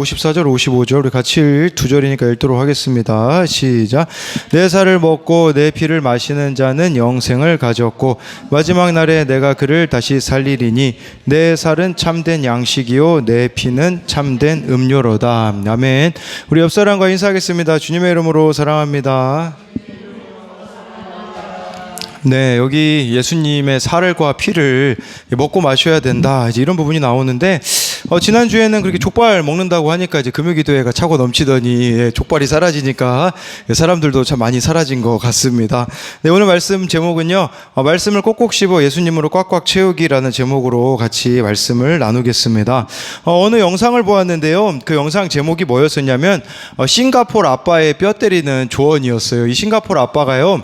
54절 55절 우리 같이 두 절이니까 읽도록 하겠습니다. 시작. 내 살을 먹고 내 피를 마시는 자는 영생을 가졌고 마지막 날에 내가 그를 다시 살리리니 내 살은 참된 양식이요 내 피는 참된 음료로다. 아멘. 우리 옆 사람과 인사하겠습니다. 주님의 이름으로 사랑합니다. 네, 여기 예수님의 살과 피를 먹고 마셔야 된다. 이제 이런 부분이 나오는데, 지난주에는 그렇게 족발 먹는다고 하니까 이제 금요기도회가 차고 넘치더니 족발이 사라지니까 사람들도 참 많이 사라진 것 같습니다. 네, 오늘 말씀 제목은요, 말씀을 꼭꼭 씹어 예수님으로 꽉꽉 채우기라는 제목으로 같이 말씀을 나누겠습니다. 어느 영상을 보았는데요, 그 영상 제목이 뭐였었냐면, 싱가포르 아빠의 뼈 때리는 조언이었어요. 이 싱가포르 아빠가요,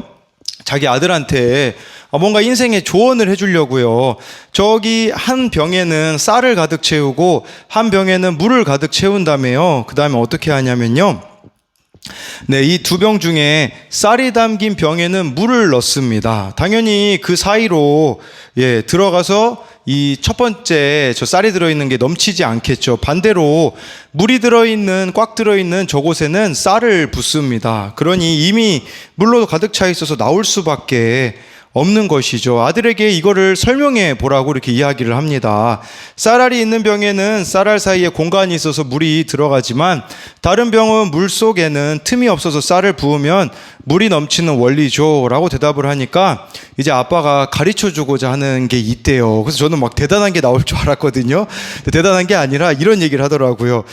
자기 아들한테 뭔가 인생의 조언을 해주려고요. 저기 한 병에는 쌀을 가득 채우고 한 병에는 물을 가득 채운다며요. 그 다음에 어떻게 하냐면요. 네, 이 두 병 중에 쌀이 담긴 병에는 물을 넣습니다. 당연히 그 사이로 들어가서 이 첫 번째 저 쌀이 들어있는 게 넘치지 않겠죠. 반대로 물이 들어있는 꽉 들어있는 저곳에는 쌀을 붓습니다. 그러니 이미 물로 가득 차 있어서 나올 수밖에 없는 것이죠. 아들에게 이거를 설명해 보라고 이렇게 이야기를 합니다. 쌀알이 있는 병에는 쌀알 사이에 공간이 있어서 물이 들어가지만 다른 병은 물 속에는 틈이 없어서 쌀을 부으면 물이 넘치는 원리죠 라고 대답을 하니까 이제 아빠가 가르쳐 주고자 하는 게 있대요. 그래서 저는 막 대단한 게 나올 줄 알았거든요. 대단한 게 아니라 이런 얘기를 하더라고요.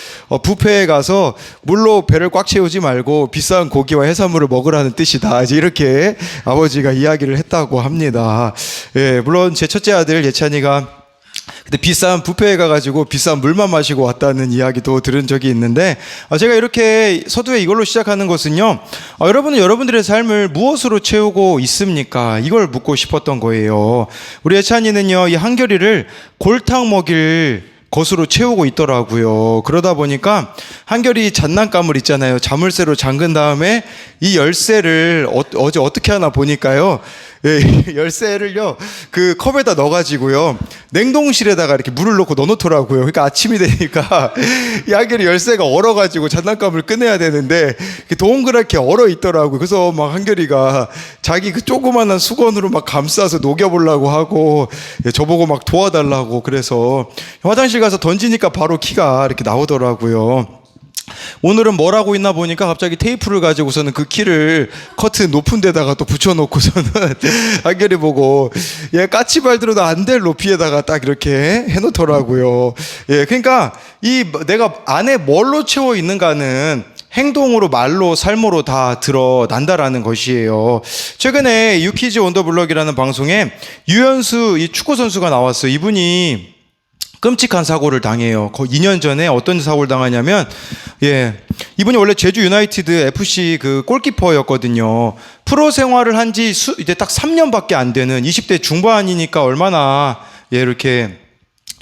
뷔페에 가서 물로 배를 꽉 채우지 말고 비싼 고기와 해산물을 먹으라는 뜻이다. 이제 이렇게 아버지가 이야기를 했다고 합니다. 물론 제 첫째 아들 예찬이가 근데 비싼 뷔페에 가가지고 비싼 물만 마시고 왔다는 이야기도 들은 적이 있는데, 제가 이렇게 서두에 이걸로 시작하는 것은요, 여러분은 여러분들의 삶을 무엇으로 채우고 있습니까? 이걸 묻고 싶었던 거예요. 우리 예찬이는요, 이 한결이를 골탕 먹일 것으로 채우고 있더라고요. 그러다 보니까 한결이 장난감을 있잖아요. 자물쇠로 잠근 다음에 이 열쇠를 어제 어떻게 하나 보니까요. 열쇠를요, 그 컵에다 넣어가지고요, 냉동실에다가 이렇게 물을 넣고 넣어놓더라고요. 그러니까 아침이 되니까 이 한결이 열쇠가 얼어가지고 장난감을 꺼내야 되는데 동그랗게 얼어 있더라고요. 그래서 막 한결이가 자기 그 조그만한 수건으로 막 감싸서 녹여보려고 하고 저보고 막 도와달라고 그래서 화장실 가서 던지니까 바로 키가 이렇게 나오더라고요. 오늘은 뭘 하고 있나 보니까 갑자기 테이프를 가지고서는 그 키를 커튼 높은 데다가 또 붙여놓고서는 한결이 보고 까치발 들어도 안 될 높이에다가 딱 이렇게 해놓더라고요. 그러니까 이 내가 안에 뭘로 채워 있는가는 행동으로, 말로, 삶으로 다 드러난다라는 것이에요. 최근에 유키즈 온 더 블럭이라는 방송에 유현수 이 축구 선수가 나왔어요. 이분이 끔찍한 사고를 당해요. 2년 전에 어떤 사고를 당하냐면, 이분이 원래 제주 유나이티드 FC 그 골키퍼였거든요. 프로 생활을 한 지 이제 딱 3년밖에 안 되는 20대 중반이니까 얼마나 이렇게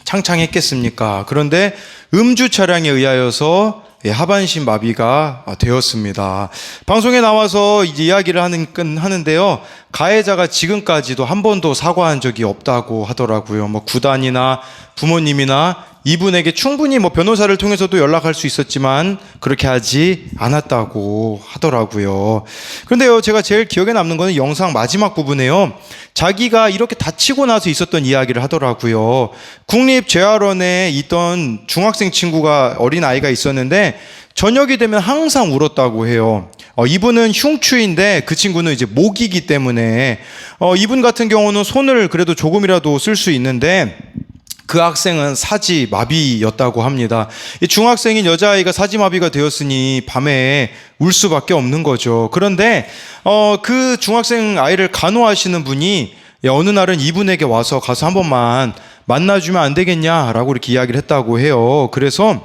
창창했겠습니까? 그런데 음주 차량에 의하여서 하반신 마비가 되었습니다. 방송에 나와서 이제 이야기를 하는데요. 가해자가 지금까지도 한 번도 사과한 적이 없다고 하더라고요. 구단이나 부모님이나 이분에게 충분히 변호사를 통해서도 연락할 수 있었지만 그렇게 하지 않았다고 하더라고요. 그런데요, 제가 제일 기억에 남는 거는 영상 마지막 부분에요. 자기가 이렇게 다치고 나서 있었던 이야기를 하더라고요. 국립재활원에 있던 중학생 친구가, 어린 아이가 있었는데 저녁이 되면 항상 울었다고 해요. 이분은 흉추인데 그 친구는 이제 목이기 때문에 이분 같은 경우는 손을 그래도 조금이라도 쓸 수 있는데 그 학생은 사지마비였다고 합니다. 이 중학생인 여자아이가 사지마비가 되었으니 밤에 울 수밖에 없는 거죠. 그런데 그 중학생 아이를 간호하시는 분이 어느 날은 이분에게 와서 가서 한 번만 만나주면 안 되겠냐라고 이렇게 이야기를 했다고 해요. 그래서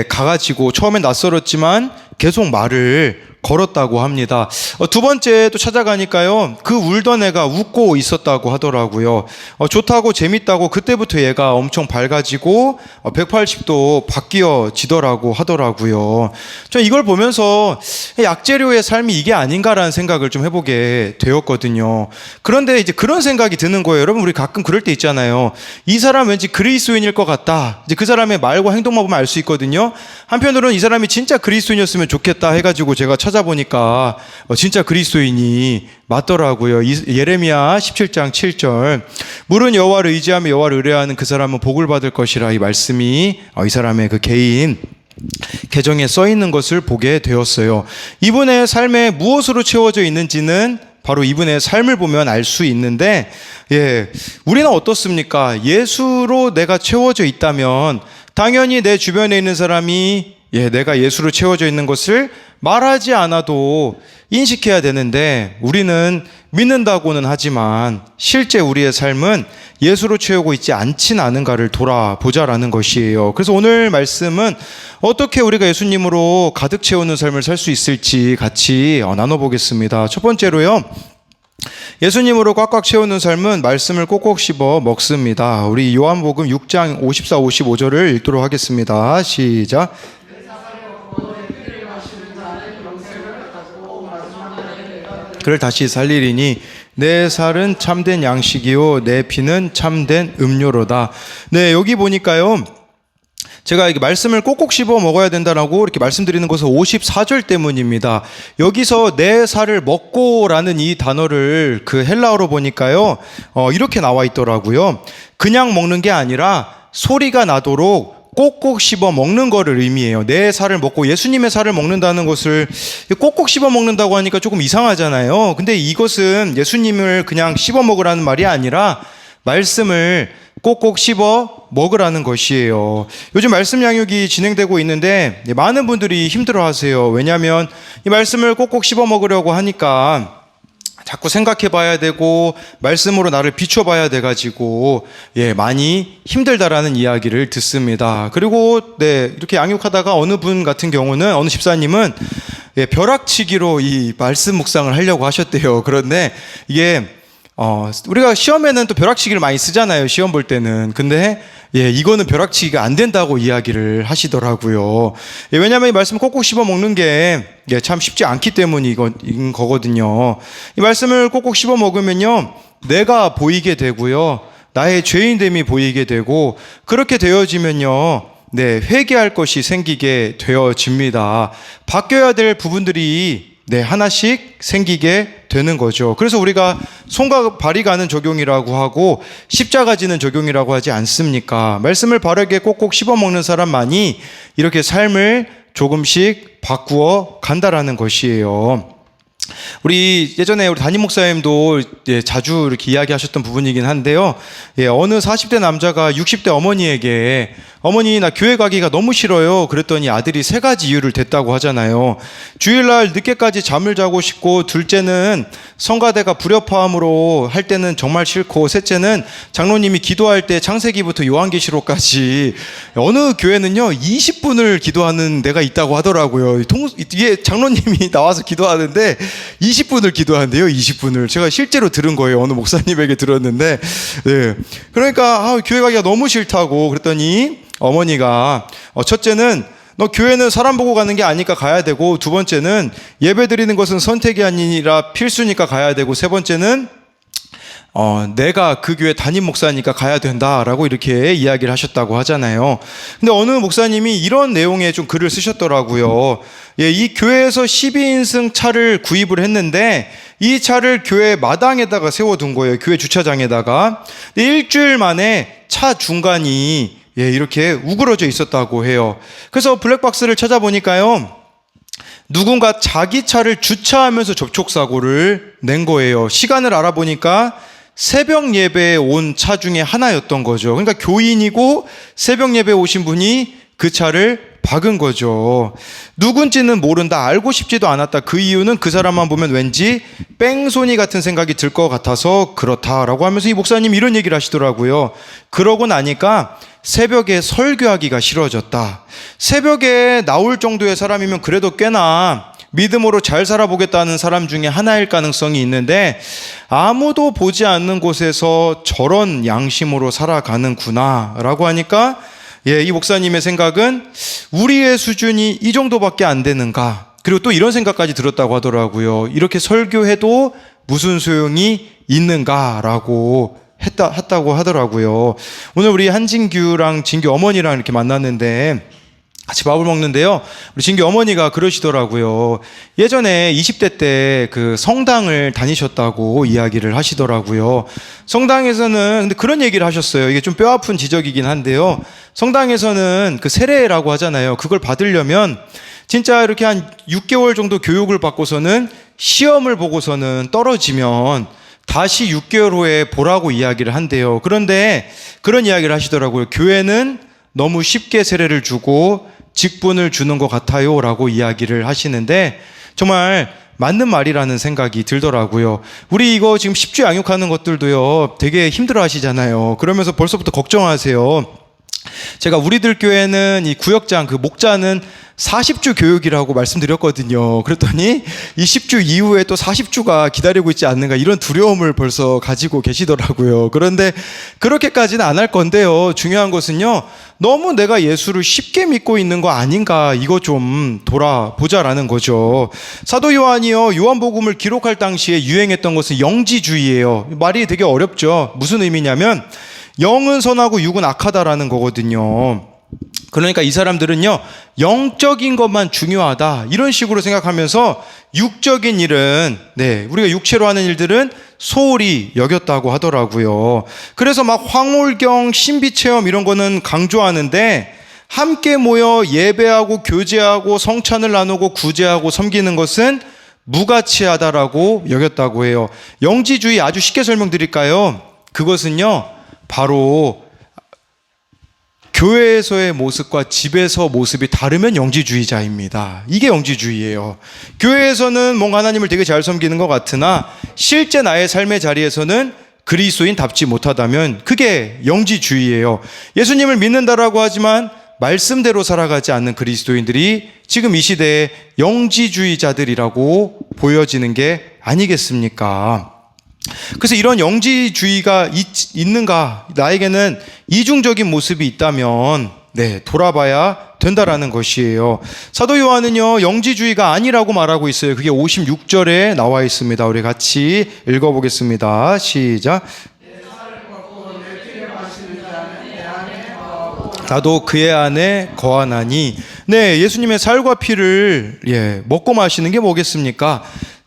가가지고 처음엔 낯설었지만 계속 말을 걸었다고 합니다. 두 번째 또 찾아가니까요, 그 울던 애가 웃고 있었다고 하더라고요. 좋다고 재밌다고 그때부터 얘가 엄청 밝아지고 180도 바뀌어지더라고 하더라고요. 저 이걸 보면서 약재료의 삶이 이게 아닌가라는 생각을 좀 해보게 되었거든요. 그런데 이제 그런 생각이 드는 거예요. 여러분, 우리 가끔 그럴 때 있잖아요. 이 사람 왠지 그리스도인일 것 같다. 이제 그 사람의 말과 행동만 보면 알 수 있거든요. 한편으로는 이 사람이 진짜 그리스도인이었으면 좋겠다 해가지고 제가 찾아보니까 진짜 그리스도인이 맞더라고요. 예레미야 17장 7절, 물은 여호와를 의지하며 여호와를 의뢰하는 그 사람은 복을 받을 것이라. 이 말씀이 이 사람의 그 개인 계정에 써 있는 것을 보게 되었어요. 이분의 삶에 무엇으로 채워져 있는지는 바로 이분의 삶을 보면 알 수 있는데, 우리는 어떻습니까? 예수로 내가 채워져 있다면 당연히 내 주변에 있는 사람이 내가 예수로 채워져 있는 것을 말하지 않아도 인식해야 되는데, 우리는 믿는다고는 하지만 실제 우리의 삶은 예수로 채우고 있지 않진 않은가를 돌아보자라는 것이에요. 그래서 오늘 말씀은 어떻게 우리가 예수님으로 가득 채우는 삶을 살 수 있을지 같이 나눠보겠습니다. 첫 번째로요, 예수님으로 꽉꽉 채우는 삶은 말씀을 꼭꼭 씹어 먹습니다. 우리 요한복음 6장 54, 55절을 읽도록 하겠습니다. 시작. 그를 다시 살리리니 내 살은 참된 양식이요 내 피는 참된 음료로다. 여기 보니까요, 제가 이게 말씀을 꼭꼭 씹어 먹어야 된다라고 이렇게 말씀드리는 것은 54절 때문입니다. 여기서 내 살을 먹고라는 이 단어를 그 헬라어로 보니까요, 이렇게 나와 있더라고요. 그냥 먹는 게 아니라 소리가 나도록 꼭꼭 씹어 먹는 거를 의미해요. 내 살을 먹고 예수님의 살을 먹는다는 것을 꼭꼭 씹어 먹는다고 하니까 조금 이상하잖아요. 근데 이것은 예수님을 그냥 씹어 먹으라는 말이 아니라 말씀을 꼭꼭 씹어 먹으라는 것이에요. 요즘 말씀 양육이 진행되고 있는데 많은 분들이 힘들어하세요. 왜냐하면 이 말씀을 꼭꼭 씹어 먹으려고 하니까 자꾸 생각해 봐야 되고 말씀으로 나를 비춰봐야 돼가지고 많이 힘들다라는 이야기를 듣습니다. 그리고 이렇게 양육하다가 어느 분 같은 경우는, 어느 집사님은 벼락치기로 이 말씀 묵상을 하려고 하셨대요. 그런데 이게 우리가 시험에는 또 벼락치기를 많이 쓰잖아요, 시험 볼 때는. 근데 이거는 벼락치기가 안 된다고 이야기를 하시더라고요. 왜냐하면 이 말씀을 꼭꼭 씹어 먹는 게 참 쉽지 않기 때문인 거거든요. 이 말씀을 꼭꼭 씹어 먹으면요, 내가 보이게 되고요, 나의 죄인됨이 보이게 되고, 그렇게 되어지면요, 회개할 것이 생기게 되어집니다. 바뀌어야 될 부분들이 하나씩 생기게 되는 거죠. 그래서 우리가 손과 발이 가는 적용이라고 하고 십자가 지는 적용이라고 하지 않습니까? 말씀을 바르게 꼭꼭 씹어 먹는 사람만이 이렇게 삶을 조금씩 바꾸어 간다라는 것이에요. 우리 예전에 우리 담임 목사님도 자주 이렇게 이야기하셨던 부분이긴 한데요. 어느 40대 남자가 60대 어머니에게, 어머니 나 교회 가기가 너무 싫어요. 그랬더니 아들이 3가지 이유를 댔다고 하잖아요. 주일날 늦게까지 잠을 자고 싶고, 둘째는 성가대가 불협화음으로 할 때는 정말 싫고, 셋째는 장로님이 기도할 때 창세기부터 요한계시록까지 어느 교회는요 20분을 기도하는 데가 있다고 하더라고요. 이게 장로님이 나와서 기도하는데 20분을 기도한대요. 20분을. 제가 실제로 들은 거예요. 어느 목사님에게 들었는데, 그러니까 교회 가기가 너무 싫다고 그랬더니 어머니가 첫째는 너 교회는 사람 보고 가는 게 아니까 가야 되고, 두 번째는 예배 드리는 것은 선택이 아니라 필수니까 가야 되고, 세 번째는 내가 그 교회 담임 목사니까 가야 된다라고 이렇게 이야기를 하셨다고 하잖아요. 근데 어느 목사님이 이런 내용의 좀 글을 쓰셨더라고요. 이 교회에서 12인승 차를 구입을 했는데 이 차를 교회 마당에다가 세워둔 거예요. 교회 주차장에다가. 근데 일주일 만에 차 중간이 이렇게 우그러져 있었다고 해요. 그래서 블랙박스를 찾아보니까요, 누군가 자기 차를 주차하면서 접촉사고를 낸 거예요. 시간을 알아보니까 새벽 예배에 온 차 중에 하나였던 거죠. 그러니까 교인이고 새벽 예배에 오신 분이 그 차를 박은 거죠. 누군지는 모른다, 알고 싶지도 않았다. 그 이유는 그 사람만 보면 왠지 뺑소니 같은 생각이 들 것 같아서 그렇다라고 하면서 이 목사님이 이런 얘기를 하시더라고요. 그러고 나니까 새벽에 설교하기가 싫어졌다. 새벽에 나올 정도의 사람이면 그래도 꽤나 믿음으로 잘 살아보겠다는 사람 중에 하나일 가능성이 있는데 아무도 보지 않는 곳에서 저런 양심으로 살아가는구나 라고 하니까 이 목사님의 생각은 우리의 수준이 이 정도밖에 안 되는가. 그리고 또 이런 생각까지 들었다고 하더라고요. 이렇게 설교해도 무슨 소용이 있는가라고 했다고 하더라고요. 오늘 우리 한진규랑 진규 어머니랑 이렇게 만났는데 같이 밥을 먹는데요. 우리 진규 어머니가 그러시더라고요. 예전에 20대 때 그 성당을 다니셨다고 이야기를 하시더라고요. 성당에서는 근데 그런 얘기를 하셨어요. 이게 좀 뼈아픈 지적이긴 한데요. 성당에서는 그 세례라고 하잖아요. 그걸 받으려면 진짜 이렇게 한 6개월 정도 교육을 받고서는 시험을 보고서는 떨어지면 다시 6개월 후에 보라고 이야기를 한대요. 그런데 그런 이야기를 하시더라고요. 교회는 너무 쉽게 세례를 주고 직분을 주는 것 같아요 라고 이야기를 하시는데 정말 맞는 말이라는 생각이 들더라고요. 우리 이거 지금 10주 양육하는 것들도요 되게 힘들어 하시잖아요. 그러면서 벌써부터 걱정하세요. 제가 우리들 교회는 이 구역장 그 목자는 40주 교육이라고 말씀드렸거든요. 그랬더니 이 10주 이후에 또 40주가 기다리고 있지 않는가 이런 두려움을 벌써 가지고 계시더라고요. 그런데 그렇게까지는 안 할 건데요. 중요한 것은요. 너무 내가 예수를 쉽게 믿고 있는 거 아닌가 이거 좀 돌아보자라는 거죠. 사도 요한이요. 요한복음을 기록할 당시에 유행했던 것은 영지주의예요. 말이 되게 어렵죠. 무슨 의미냐면 영은 선하고 육은 악하다라는 거거든요. 그러니까 이 사람들은요 영적인 것만 중요하다 이런 식으로 생각하면서 육적인 일은 우리가 육체로 하는 일들은 소홀히 여겼다고 하더라고요. 그래서 막 황홀경 신비체험 이런 거는 강조하는데 함께 모여 예배하고 교제하고 성찬을 나누고 구제하고 섬기는 것은 무가치하다라고 여겼다고 해요. 영지주의 아주 쉽게 설명드릴까요? 그것은요 바로 교회에서의 모습과 집에서 모습이 다르면 영지주의자입니다. 이게 영지주의예요. 교회에서는 뭔가 하나님을 되게 잘 섬기는 것 같으나 실제 나의 삶의 자리에서는 그리스도인답지 못하다면 그게 영지주의예요. 예수님을 믿는다라고 하지만 말씀대로 살아가지 않는 그리스도인들이 지금 이 시대에 영지주의자들이라고 보여지는 게 아니겠습니까? 그래서 이런 영지주의가 있는가? 나에게는 이중적인 모습이 있다면 돌아봐야 된다라는 것이에요. 사도 요한은요 영지주의가 아니라고 말하고 있어요. 그게 56절에 나와 있습니다. 우리 같이 읽어보겠습니다. 시작. 나도 그의 안에 거하나니. 예수님의 살과 피를 먹고 마시는 게 뭐겠습니까?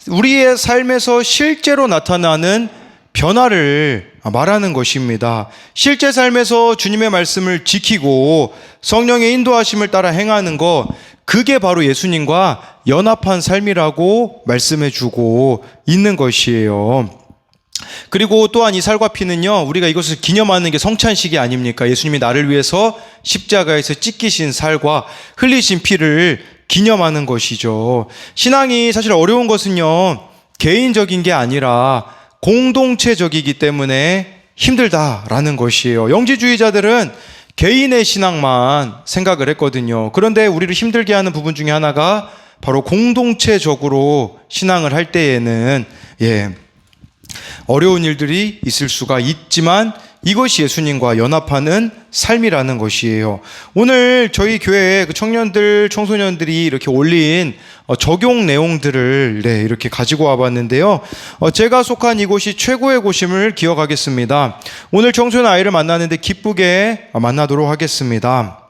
우리의 삶에서 실제로 나타나는 변화를 말하는 것입니다. 실제 삶에서 주님의 말씀을 지키고 성령의 인도하심을 따라 행하는 것, 그게 바로 예수님과 연합한 삶이라고 말씀해 주고 있는 것이에요. 그리고 또한 이 살과 피는요 우리가 이것을 기념하는 게 성찬식이 아닙니까? 예수님이 나를 위해서 십자가에서 찢기신 살과 흘리신 피를 기념하는 것이죠. 신앙이 사실 어려운 것은요 개인적인 게 아니라 공동체적이기 때문에 힘들다라는 것이에요. 영지주의자들은 개인의 신앙만 생각을 했거든요. 그런데 우리를 힘들게 하는 부분 중에 하나가 바로 공동체적으로 신앙을 할 때에는 어려운 일들이 있을 수가 있지만 이것이 예수님과 연합하는 삶이라는 것이에요. 오늘 저희 교회에 그 청년들, 청소년들이 이렇게 올린 적용 내용들을 이렇게 가지고 와봤는데요. 제가 속한 이곳이 최고의 곳임을 기억하겠습니다. 오늘 청소년 아이를 만나는데 기쁘게 만나도록 하겠습니다.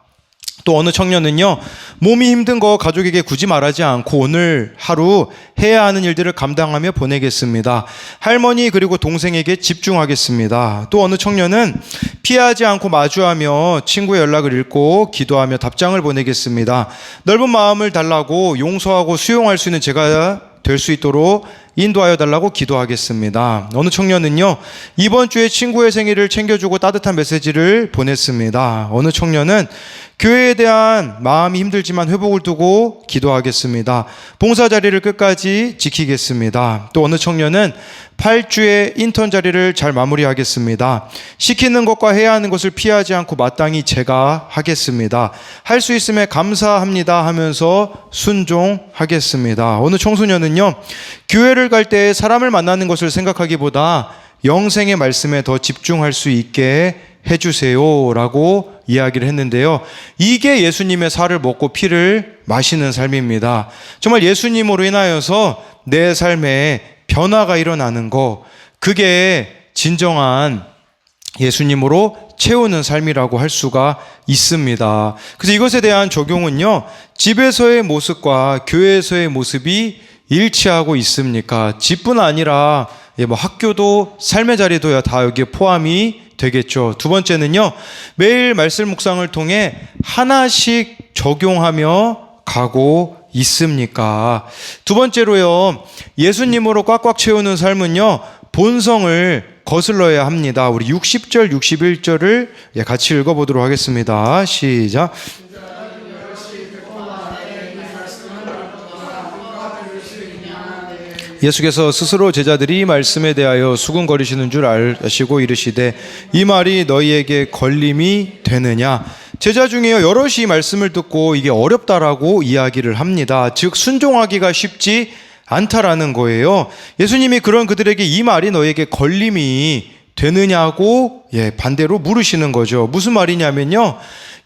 또 어느 청년은요 몸이 힘든 거 가족에게 굳이 말하지 않고 오늘 하루 해야 하는 일들을 감당하며 보내겠습니다. 할머니 그리고 동생에게 집중하겠습니다. 또 어느 청년은 피하지 않고 마주하며 친구의 연락을 읽고 기도하며 답장을 보내겠습니다. 넓은 마음을 달라고 용서하고 수용할 수 있는 제가 될 수 있도록 인도하여 달라고 기도하겠습니다. 어느 청년은요, 이번 주에 친구의 생일을 챙겨주고 따뜻한 메시지를 보냈습니다. 어느 청년은 교회에 대한 마음이 힘들지만 회복을 두고 기도하겠습니다. 봉사 자리를 끝까지 지키겠습니다. 또 어느 청년은 8주의 인턴 자리를 잘 마무리하겠습니다. 시키는 것과 해야 하는 것을 피하지 않고 마땅히 제가 하겠습니다. 할 수 있음에 감사합니다 하면서 순종하겠습니다. 어느 청소년은요, 교회를 갈 때 사람을 만나는 것을 생각하기보다 영생의 말씀에 더 집중할 수 있게 해주세요 라고 이야기를 했는데요. 이게 예수님의 살을 먹고 피를 마시는 삶입니다. 정말 예수님으로 인하여서 내 삶에 변화가 일어나는 거, 그게 진정한 예수님으로 채우는 삶이라고 할 수가 있습니다. 그래서 이것에 대한 적용은요, 집에서의 모습과 교회에서의 모습이 일치하고 있습니까? 집뿐 아니라 학교도 삶의 자리도야 다 여기에 포함이 되겠죠. 두 번째는요, 매일 말씀 묵상을 통해 하나씩 적용하며 가고 있습니까? 두 번째로요, 예수님으로 꽉꽉 채우는 삶은요, 본성을 거슬러야 합니다. 우리 60절, 61절을 같이 읽어보도록 하겠습니다. 시작. 예수께서 스스로 제자들이 말씀에 대하여 수군거리시는 줄 아시고 이르시되 이 말이 너희에게 걸림이 되느냐. 제자 중에 여럿이 말씀을 듣고 이게 어렵다라고 이야기를 합니다. 즉 순종하기가 쉽지 않다라는 거예요. 예수님이 그런 그들에게 이 말이 너희에게 걸림이 되느냐고 반대로 물으시는 거죠. 무슨 말이냐면요,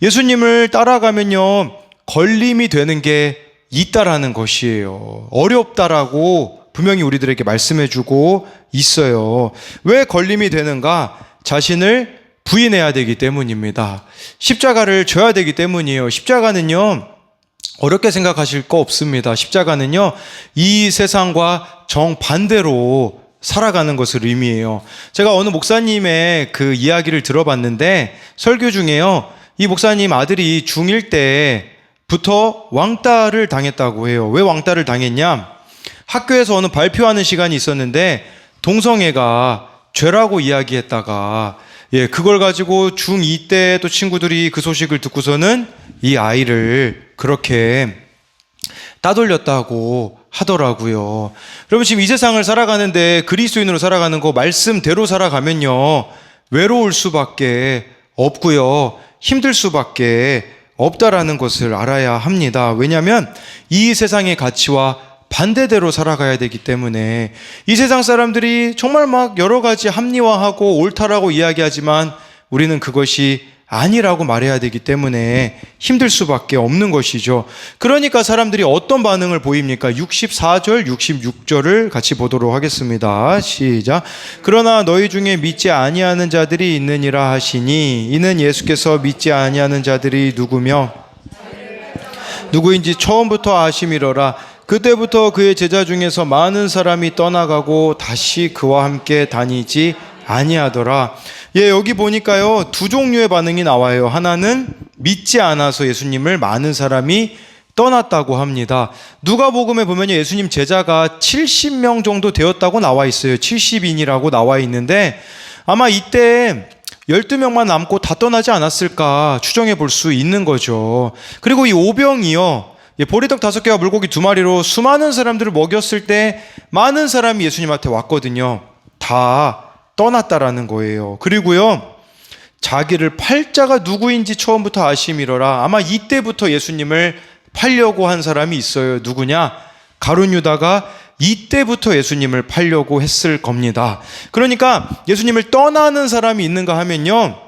예수님을 따라가면요 걸림이 되는 게 있다라는 것이에요. 어렵다라고 분명히 우리들에게 말씀해주고 있어요. 왜 걸림이 되는가? 자신을 부인해야 되기 때문입니다. 십자가를 져야 되기 때문이에요. 십자가는요, 어렵게 생각하실 거 없습니다. 십자가는요, 이 세상과 정반대로 살아가는 것을 의미해요. 제가 어느 목사님의 그 이야기를 들어봤는데, 설교 중에요, 이 목사님 아들이 중1 때부터 왕따를 당했다고 해요. 왜 왕따를 당했냐? 학교에서 어느 발표하는 시간이 있었는데 동성애가 죄라고 이야기했다가 그걸 가지고 중2 때 또 친구들이 그 소식을 듣고서는 이 아이를 그렇게 따돌렸다고 하더라고요. 여러분, 지금 이 세상을 살아가는데 그리스도인으로 살아가는 거 말씀대로 살아가면요 외로울 수밖에 없고요 힘들 수밖에 없다라는 것을 알아야 합니다. 왜냐하면 이 세상의 가치와 반대대로 살아가야 되기 때문에 이 세상 사람들이 정말 막 여러 가지 합리화하고 옳다라고 이야기하지만 우리는 그것이 아니라고 말해야 되기 때문에 힘들 수밖에 없는 것이죠. 그러니까 사람들이 어떤 반응을 보입니까? 64절, 66절을 같이 보도록 하겠습니다. 시작. 그러나 너희 중에 믿지 아니하는 자들이 있느니라 하시니 이는 예수께서 믿지 아니하는 자들이 누구인지 처음부터 아심이러라. 그때부터 그의 제자 중에서 많은 사람이 떠나가고 다시 그와 함께 다니지 아니하더라. 여기 보니까요 두 종류의 반응이 나와요. 하나는 믿지 않아서 예수님을 많은 사람이 떠났다고 합니다. 누가복음에 보면 예수님 제자가 70명 정도 되었다고 나와 있어요. 70인이라고 나와 있는데 아마 이때 12명만 남고 다 떠나지 않았을까 추정해 볼 수 있는 거죠. 그리고 이 오병이요, 보리떡 5개와 물고기 2마리로 수많은 사람들을 먹였을 때 많은 사람이 예수님한테 왔거든요. 다 떠났다라는 거예요. 그리고요, 자기를 팔 자가 누구인지 처음부터 아심이러라. 아마 이때부터 예수님을 팔려고 한 사람이 있어요. 누구냐? 가룟 유다가 이때부터 예수님을 팔려고 했을 겁니다. 그러니까 예수님을 떠나는 사람이 있는가 하면요,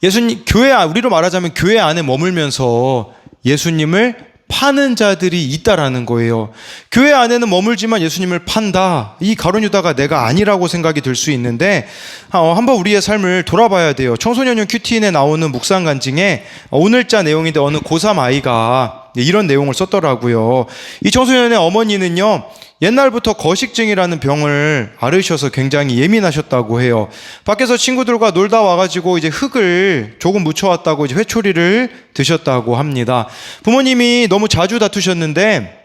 예수님 우리로 말하자면 교회 안에 머물면서 예수님을 파는 자들이 있다라는 거예요. 교회 안에는 머물지만 예수님을 판다. 이 가룟 유다가 내가 아니라고 생각이 들 수 있는데 한번 우리의 삶을 돌아봐야 돼요. 청소년용 큐티인에 나오는 묵상 간증에 오늘자 내용인데 어느 고3 아이가 이런 내용을 썼더라고요. 이 청소년의 어머니는요, 옛날부터 거식증이라는 병을 앓으셔서 굉장히 예민하셨다고 해요. 밖에서 친구들과 놀다 와가지고 이제 흙을 조금 묻혀왔다고 이제 회초리를 드셨다고 합니다. 부모님이 너무 자주 다투셨는데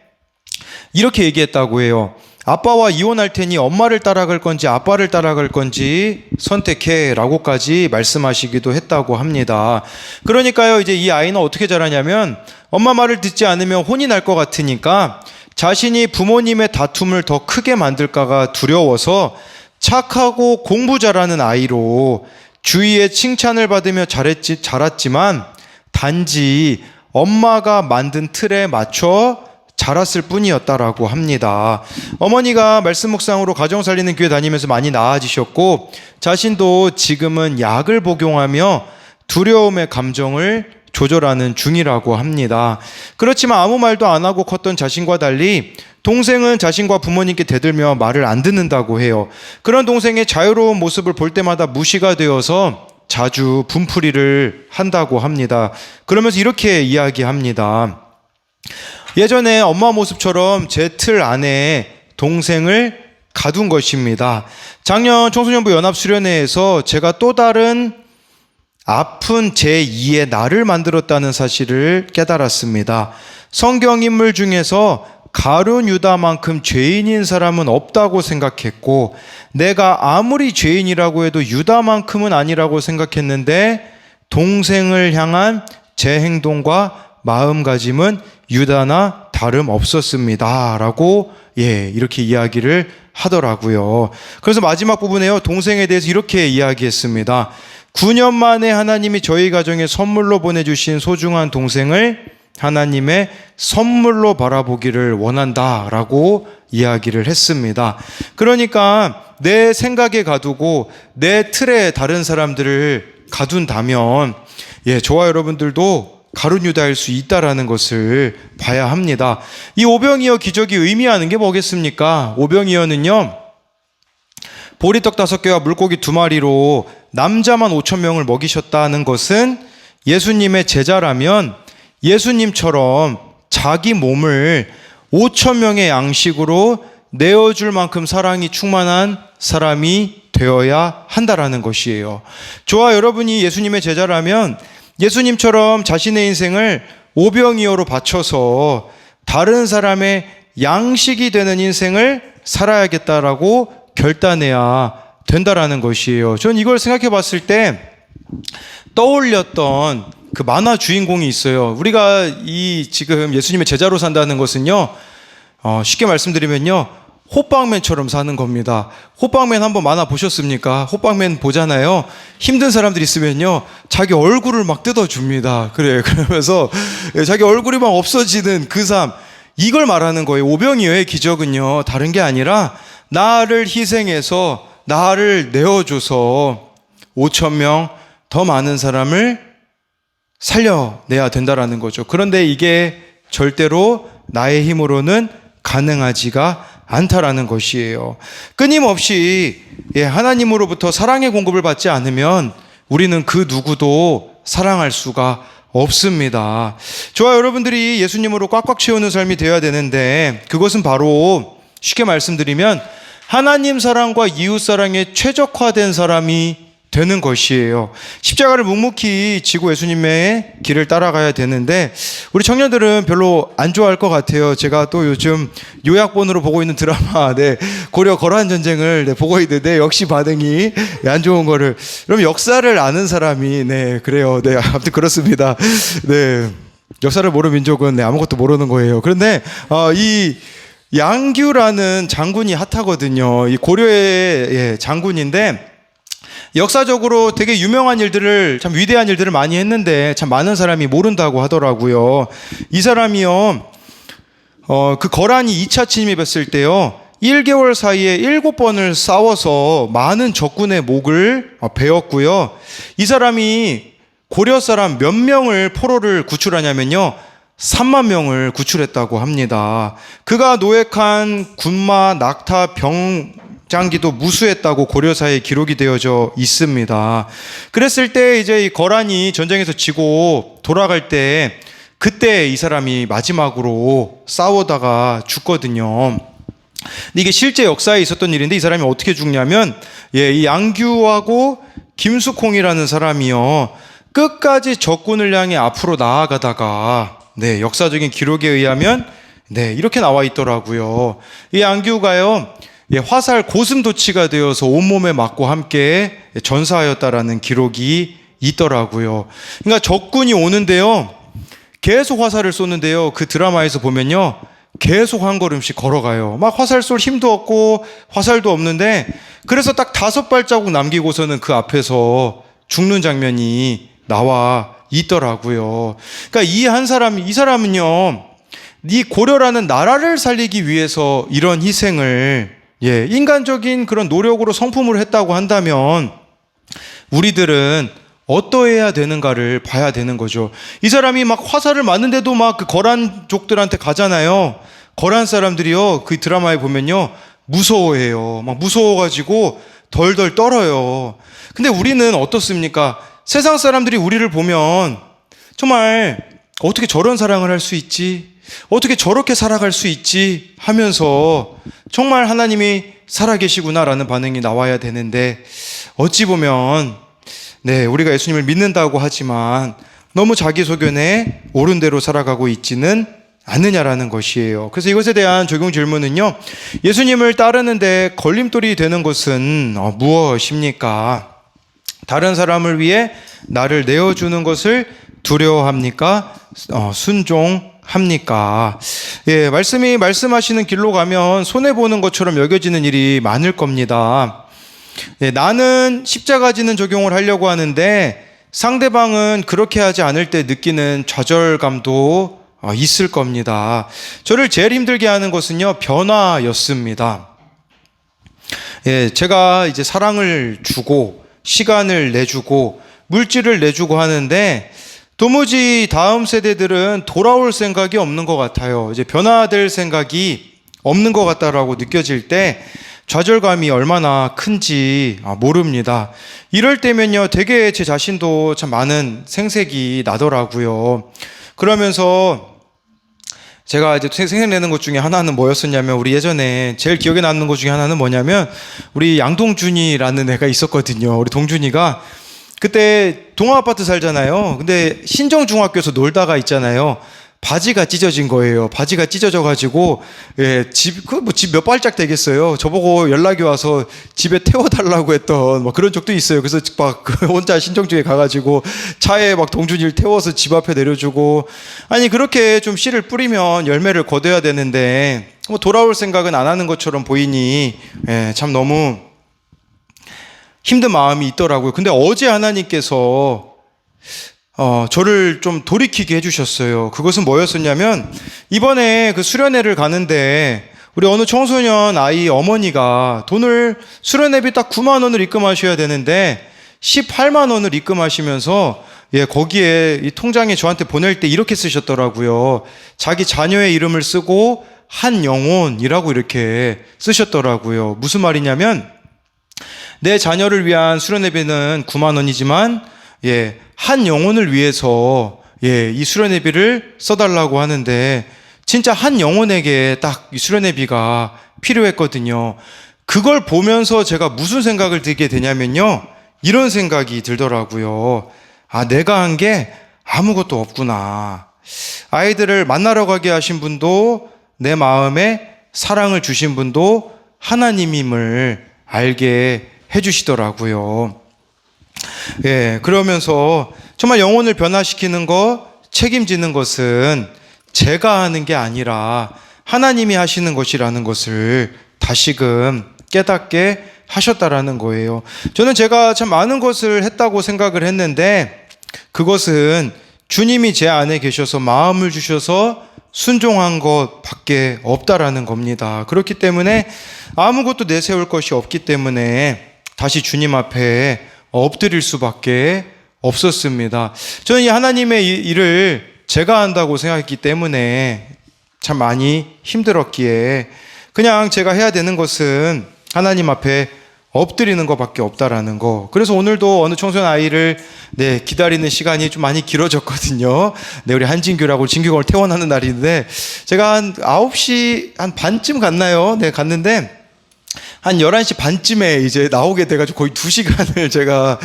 이렇게 얘기했다고 해요. 아빠와 이혼할 테니 엄마를 따라갈 건지 아빠를 따라갈 건지 선택해 라고까지 말씀하시기도 했다고 합니다. 그러니까요, 이제 이 아이는 어떻게 자라냐면 엄마 말을 듣지 않으면 혼이 날 것 같으니까 자신이 부모님의 다툼을 더 크게 만들까가 두려워서 착하고 공부 잘하는 아이로 주위의 칭찬을 받으며 자랐지만 단지 엄마가 만든 틀에 맞춰 자랐을 뿐이었다라고 합니다. 어머니가 말씀 묵상으로 가정 살리는 교회 다니면서 많이 나아지셨고 자신도 지금은 약을 복용하며 두려움의 감정을 조절하는 중이라고 합니다. 그렇지만 아무 말도 안 하고 컸던 자신과 달리 동생은 자신과 부모님께 대들며 말을 안 듣는다고 해요. 그런 동생의 자유로운 모습을 볼 때마다 무시가 되어서 자주 분풀이를 한다고 합니다. 그러면서 이렇게 이야기합니다. 예전에 엄마 모습처럼 제 틀 안에 동생을 가둔 것입니다. 작년 청소년부 연합수련회에서 제가 또 다른 아픈 제2의 나를 만들었다는 사실을 깨달았습니다. 성경 인물 중에서 가룟 유다만큼 죄인인 사람은 없다고 생각했고 내가 아무리 죄인이라고 해도 유다만큼은 아니라고 생각했는데 동생을 향한 제 행동과 마음가짐은 유다나 다름없었습니다 라고 이렇게 이야기를 하더라고요. 그래서 마지막 부분에요, 동생에 대해서 이렇게 이야기했습니다. 9년 만에 하나님이 저희 가정에 선물로 보내주신 소중한 동생을 하나님의 선물로 바라보기를 원한다라고 이야기를 했습니다. 그러니까 내 생각에 가두고 내 틀에 다른 사람들을 가둔다면 저와 여러분들도 가룟 유다일 수 있다라는 것을 봐야 합니다. 이 오병이어 기적이 의미하는 게 뭐겠습니까? 오병이어는요, 보리떡 5개와 물고기 2마리로 남자만 5,000명을 먹이셨다는 것은 예수님의 제자라면 예수님처럼 자기 몸을 5,000명의 양식으로 내어줄 만큼 사랑이 충만한 사람이 되어야 한다라는 것이에요. 저와 여러분이 예수님의 제자라면 예수님처럼 자신의 인생을 오병이어로 바쳐서 다른 사람의 양식이 되는 인생을 살아야겠다라고 결단해야 된다라는 것이에요. 전 이걸 생각해 봤을 때 떠올렸던 그 만화 주인공이 있어요. 우리가 지금 예수님의 제자로 산다는 것은요, 쉽게 말씀드리면요, 호빵맨처럼 사는 겁니다. 호빵맨 한번 만화 보셨습니까? 호빵맨 보잖아요. 힘든 사람들 있으면요, 자기 얼굴을 막 뜯어줍니다. 그러면서 자기 얼굴이 막 없어지는 그 삶, 이걸 말하는 거예요. 오병이어의 기적은요, 다른 게 아니라 나를 희생해서 나를 내어줘서 5,000명 더 많은 사람을 살려내야 된다라는 거죠. 그런데 이게 절대로 나의 힘으로는 가능하지가 않다라는 것이에요. 끊임없이 하나님으로부터 사랑의 공급을 받지 않으면 우리는 그 누구도 사랑할 수가 없습니다. 저와 여러분들이 예수님으로 꽉꽉 채우는 삶이 되어야 되는데 그것은 바로 쉽게 말씀드리면 하나님 사랑과 이웃 사랑에 최적화된 사람이 되는 것이에요. 십자가를 묵묵히 지고 예수님의 길을 따라가야 되는데 우리 청년들은 별로 안 좋아할 것 같아요. 제가 또 요즘 요약본으로 보고 있는 드라마 고려 거란 전쟁을 보고 있는데 역시 반응이 안 좋은 거를. 그럼 역사를 아는 사람이 그래요. 아무튼 그렇습니다. 역사를 모르는 민족은 아무것도 모르는 거예요. 그런데 이 양규라는 장군이 핫하거든요. 이 고려의 장군인데 역사적으로 되게 유명한 일들을, 참 위대한 일들을 많이 했는데 참 많은 사람이 모른다고 하더라고요. 이 사람이요, 그 거란이 2차 침입했을 때요, 1개월 사이에 7번을 싸워서 많은 적군의 목을 베었고요. 이 사람이 고려 사람 몇 명을 포로를 구출하냐면요, 3만 명을 구출했다고 합니다. 그가 노획한 군마, 낙타, 병장기도 무수했다고 고려사에 기록이 되어져 있습니다. 그랬을 때 이제 이 거란이 전쟁에서 지고 돌아갈 때 그때 이 사람이 마지막으로 싸우다가 죽거든요. 근데 이게 실제 역사에 있었던 일인데 이 사람이 어떻게 죽냐면 이 양규하고 김숙홍이라는 사람이요, 끝까지 적군을 향해 앞으로 나아가다가 역사적인 기록에 의하면 네, 이렇게 나와 있더라고요. 이 안규가요, 화살 고슴도치가 되어서 온몸에 맞고 함께 전사하였다라는 기록이 있더라고요. 그러니까 적군이 오는데요, 계속 화살을 쏘는데요, 그 드라마에서 보면요, 계속 한 걸음씩 걸어가요. 막 화살 쏠 힘도 없고 화살도 없는데, 그래서 딱 5발자국 남기고서는 그 앞에서 죽는 장면이 나와 있더라고요. 그러니까 이 사람은요, 이 고려라는 나라를 살리기 위해서 이런 희생을, 인간적인 그런 노력으로 성품을 했다고 한다면 우리들은 어떠해야 되는가를 봐야 되는 거죠. 이 사람이 막 화살을 맞는데도 막 그 거란족들한테 가잖아요. 거란 사람들이요, 그 드라마에 보면요, 무서워해요. 막 무서워가지고 덜덜 떨어요. 근데 우리는 어떻습니까? 세상 사람들이 우리를 보면 정말 어떻게 저런 사랑을 할 수 있지? 어떻게 저렇게 살아갈 수 있지? 하면서 정말 하나님이 살아계시구나라는 반응이 나와야 되는데, 어찌 보면 우리가 예수님을 믿는다고 하지만 너무 자기소견에 옳은 대로 살아가고 있지는 않느냐라는 것이에요. 그래서 이것에 대한 적용 질문은요, 예수님을 따르는데 걸림돌이 되는 것은 무엇입니까? 다른 사람을 위해 나를 내어주는 것을 두려워합니까? 순종합니까? 말씀이 말씀하시는 길로 가면 손해보는 것처럼 여겨지는 일이 많을 겁니다. 나는 십자가 지는 적용을 하려고 하는데 상대방은 그렇게 하지 않을 때 느끼는 좌절감도 있을 겁니다. 저를 제일 힘들게 하는 것은요, 변화였습니다. 제가 이제 사랑을 주고 시간을 내주고 물질을 내주고 하는데 도무지 다음 세대들은 돌아올 생각이 없는 것 같아요. 이제 변화될 생각이 없는 것 같다라고 느껴질 때 좌절감이 얼마나 큰지 모릅니다. 이럴 때면요, 되게 제 자신도 참 많은 생색이 나더라고요. 그러면서 제가 이제 생색내는 것 중에 하나는 뭐였었냐면, 우리 예전에 제일 기억에 남는 것 중에 하나는 뭐냐면, 우리 양동준이라는 애가 있었거든요. 우리 동준이가 그때 동아아파트 살잖아요. 근데 신정중학교에서 놀다가 있잖아요, 바지가 찢어진 거예요. 바지가 찢어져가지고, 집 몇 발짝 되겠어요. 저보고 연락이 와서 집에 태워달라고 했던 그런 적도 있어요. 그래서 막 혼자 신정주에 가가지고 차에 막 동준이를 태워서 집 앞에 내려주고, 아니, 그렇게 좀 씨를 뿌리면 열매를 거둬야 되는데, 돌아올 생각은 안 하는 것처럼 보이니, 참 너무 힘든 마음이 있더라고요. 근데 어제 하나님께서 저를 좀 돌이키게 해주셨어요. 그것은 뭐였었냐면, 이번에 그 수련회를 가는데 우리 어느 청소년 아이 어머니가 돈을, 수련회비 딱 9만 원을 입금하셔야 되는데 18만 원을 입금하시면서 거기에 이 통장에 저한테 보낼 때 이렇게 쓰셨더라고요. 자기 자녀의 이름을 쓰고 한영혼이라고 이렇게 쓰셨더라고요. 무슨 말이냐면, 내 자녀를 위한 수련회비는 9만 원이지만 한 영혼을 위해서 이 수련회비를 써달라고 하는데, 진짜 한 영혼에게 딱 이 수련회비가 필요했거든요. 그걸 보면서 제가 무슨 생각을 들게 되냐면요, 이런 생각이 들더라고요. 내가 한 게 아무것도 없구나. 아이들을 만나러 가게 하신 분도, 내 마음에 사랑을 주신 분도 하나님임을 알게 해주시더라고요. 그러면서 정말 영혼을 변화시키는 것, 책임지는 것은 제가 하는 게 아니라 하나님이 하시는 것이라는 것을 다시금 깨닫게 하셨다라는 거예요. 저는 제가 참 많은 것을 했다고 생각을 했는데, 그것은 주님이 제 안에 계셔서 마음을 주셔서 순종한 것밖에 없다라는 겁니다. 그렇기 때문에 아무것도 내세울 것이 없기 때문에 다시 주님 앞에 엎드릴 수밖에 없었습니다. 저는 이 하나님의 일을 제가 한다고 생각했기 때문에 참 많이 힘들었기에, 그냥 제가 해야 되는 것은 하나님 앞에 엎드리는 것밖에 없다라는 거. 그래서 오늘도 어느 청소년 아이를 기다리는 시간이 좀 많이 길어졌거든요. 우리 한진규라고 진규가 오늘 퇴원하는 날인데, 제가 한 9시 한 반쯤 갔나요? 갔는데 한 11시 반쯤에 이제 나오게 돼가지고 거의 2시간을 제가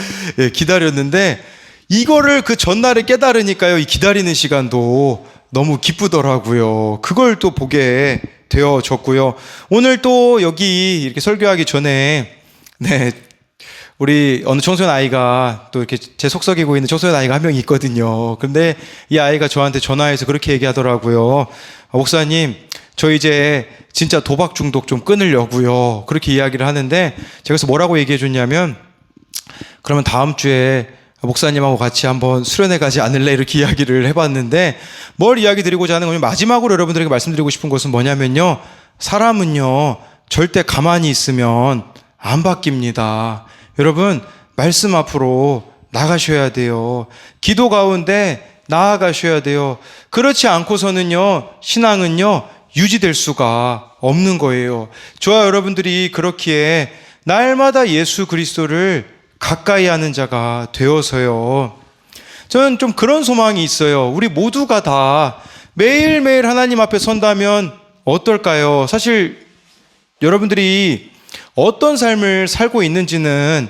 기다렸는데, 이거를 그 전날에 깨달으니까요, 이 기다리는 시간도 너무 기쁘더라고요. 그걸 또 보게 되어졌고요. 오늘 또 여기 이렇게 설교하기 전에 네, 우리 어느 청소년 아이가 또 이렇게 제 속썩이고 있는 청소년 아이가 한 명 있거든요. 근데 이 아이가 저한테 전화해서 그렇게 얘기하더라고요. 목사님, 저 이제 진짜 도박 중독 좀 끊으려고요. 그렇게 이야기를 하는데 제가 그래서 뭐라고 얘기해 줬냐면 그러면 다음 주에 목사님하고 같이 한번 수련회 가지 않을래? 이렇게 이야기를 해봤는데 뭘 이야기 드리고자 하는 거냐면 마지막으로 여러분들에게 말씀드리고 싶은 것은 뭐냐면요. 사람은요. 절대 가만히 있으면 안 바뀝니다. 여러분 말씀 앞으로 나가셔야 돼요. 기도 가운데 나아가셔야 돼요. 그렇지 않고서는요. 신앙은요. 유지될 수가 없는 거예요. 저와 여러분들이 그렇기에 날마다 예수 그리스도를 가까이 하는 자가 되어서요. 저는 좀 그런 소망이 있어요. 우리 모두가 다 매일매일 하나님 앞에 선다면 어떨까요? 사실 여러분들이 어떤 삶을 살고 있는지는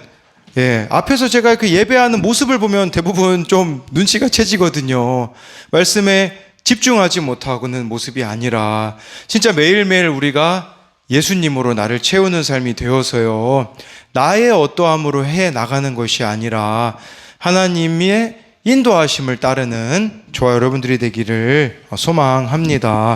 앞에서 제가 그 예배하는 모습을 보면 대부분 좀 눈치가 채지거든요. 말씀에 집중하지 못하고는 모습이 아니라 진짜 매일매일 우리가 예수님으로 나를 채우는 삶이 되어서요. 나의 어떠함으로 해 나가는 것이 아니라 하나님의 인도하심을 따르는 저와 여러분들이 되기를 소망합니다.